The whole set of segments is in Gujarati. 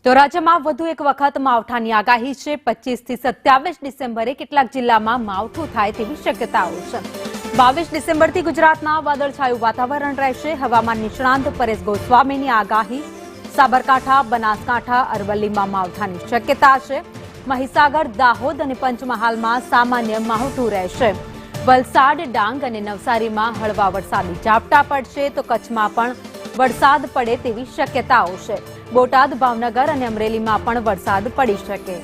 તો રાજ્યમાં વધુ એક વખત માવઠાની આગાહી છે। 25 થી 27 ડિસેમ્બરે કેટલાક જિલ્લામાં માવઠું થાય તેવી શક્યતાઓ છે। 22 ડિસેમ્બરથી ગુજરાતમાં વાદળછાયું વાતાવરણ રહેશે। હવામાન નિષ્ણાંત પરેશ ગોસ્વામીની આગાહી। સાબરકાંઠા, બનાસકાંઠા, અરવલ્લીમાં માવઠાની શક્યતા છે। મહીસાગર, દાહોદ અને પંચમહાલમાં સામાન્ય માવઠું રહેશે। વલસાડ, ડાંગ અને નવસારીમાં હળવા વરસાદી ઝાપટા પડશે તો કચ્છમાં પણ વરસાદ પડે તેવી શક્યતાઓ છે। બોટાદ, ભાવનગર અને અમરેલીમાં પણ વરસાદ પડી શકે।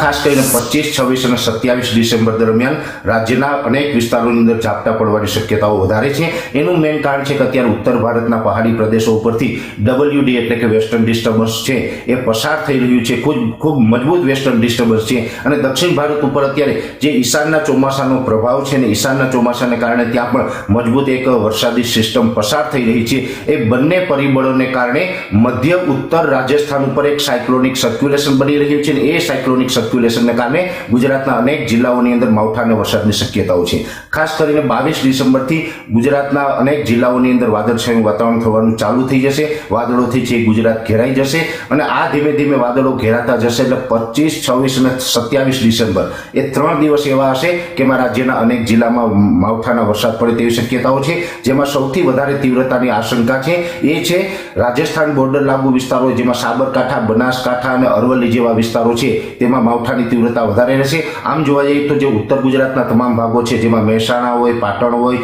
ખાસ કરીને 25, 26 અને 27 ડિસેમ્બર દરમિયાન રાજ્યના અનેક વિસ્તારોની અંદર ઝાપટા પડવાની શક્યતાઓ વધારે છે। એનું મેઇન કારણ છે કે અત્યારે ઉત્તર ભારતના પહાડી પ્રદેશો ઉપરથી WD એટલે કે વેસ્ટર્ન ડિસ્ટર્બન્સ છે એ પસાર થઈ રહ્યું છે। ખૂબ મજબૂત વેસ્ટર્ન ડિસ્ટર્બન્સ છે અને દક્ષિણ ભારત ઉપર અત્યારે જે ઈશાનના ચોમાસાનો પ્રભાવ છે ને ઈશાનના ચોમાસાને કારણે ત્યાં પણ મજબૂત એક વરસાદી સિસ્ટમ પસાર થઈ રહી છે। એ બંને પરિબળોને કારણે મધ્ય ઉત્તર રાજસ્થાન ઉપર એક સાયક્લોનિક સર્ક્યુલેશન બની રહ્યું છે અને એ સાયક્લોનિક સર્ક્યુલેશનને કારણે ગુજરાતના અનેક જિલ્લાઓની અંદર માવઠાના વરસાદની શક્યતાઓ છે। ખાસ કરીને 22 ડિસેમ્બરથી ગુજરાતના અનેક જિલ્લાઓની અંદર વાદળછાયું વાતાવરણ થવાનું ચાલુ થઈ જશે। વાદળોથી છે ગુજરાત ઘેરાઈ જશે અને આ ધીમે ધીમે વાદળો ઘેરાતા જશે એટલે 25, 26 અને 27 ડિસેમ્બર એ 3 દિવસ એવા હશે કે રાજ્યના અનેક જિલ્લામાં માવઠાના વરસાદ પડે તેવી શક્યતાઓ છે। જેમાં સૌથી વધારે તીવ્રતાની આશંકા છે એ છે રાજસ્થાન બોર્ડર લાગુ વિસ્તારો, જેમાં સાબરકાંઠા, બનાસકાંઠા અને અરવલ્લી જેવા વિસ્તારો છે તેમાં માવઠાની તીવ્રતા વધારે રહેશે। આમ જોવા જઈએ તો જે ઉત્તર ગુજરાતના તમામ ભાગો છે, જેમાં મહેસાણા હોય, પાટણ હોય,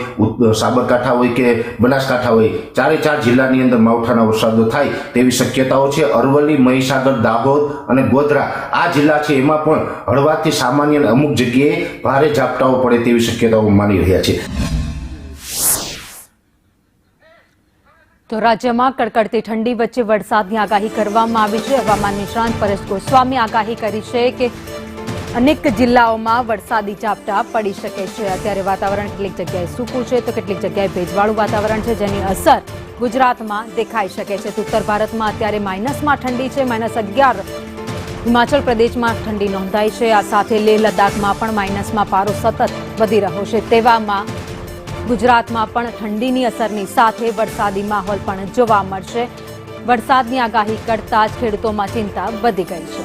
સાબરકાંઠા હોય કે બનાસકાંઠા હોય, ચારે ચાર જિલ્લાની અંદર માવઠાના વરસાદો થાય તેવી શક્યતાઓ છે। અરવલ્લી, મહીસાગર, દાહોદ અને ગોધરા આ જિલ્લા છે એમાં પણ હળવાથી સામાન્ય અને અમુક જગ્યાએ ભારે ઝાપટાઓ પડે તેવી શક્યતાઓ માની રહ્યા છે। તો રાજ્યમાં કડકડતી ઠંડી વચ્ચે વરસાદની આગાહી કરવામાં આવી છે। હવામાન નિષ્ણાંત પરેશ ગોસ્વામી આગાહી કરી છે કે અનેક જિલ્લાઓમાં વરસાદી ઝાપટા પડી શકે છે। અત્યારે વાતાવરણ કેટલીક જગ્યાએ સૂકું છે તો કેટલીક જગ્યાએ ભેજવાળું વાતાવરણ છે, જેની અસર ગુજરાતમાં દેખાઈ શકે છે। ઉત્તર ભારતમાં અત્યારે માઇનસમાં ઠંડી છે, -11 હિમાચલ પ્રદેશમાં ઠંડી નોંધાઈ છે। આ સાથે લેહ લદ્દાખમાં પણ માઇનસમાં પારો સતત વધી રહ્યો છે। તેવામાં ગુજરાતમાં પણ ઠંડીની અસરની સાથે વરસાદી માહોલ પણ જોવા મળશે। વરસાદની આગાહી કરતા જ ખેડૂતોમાં ચિંતા વધી ગઈ છે।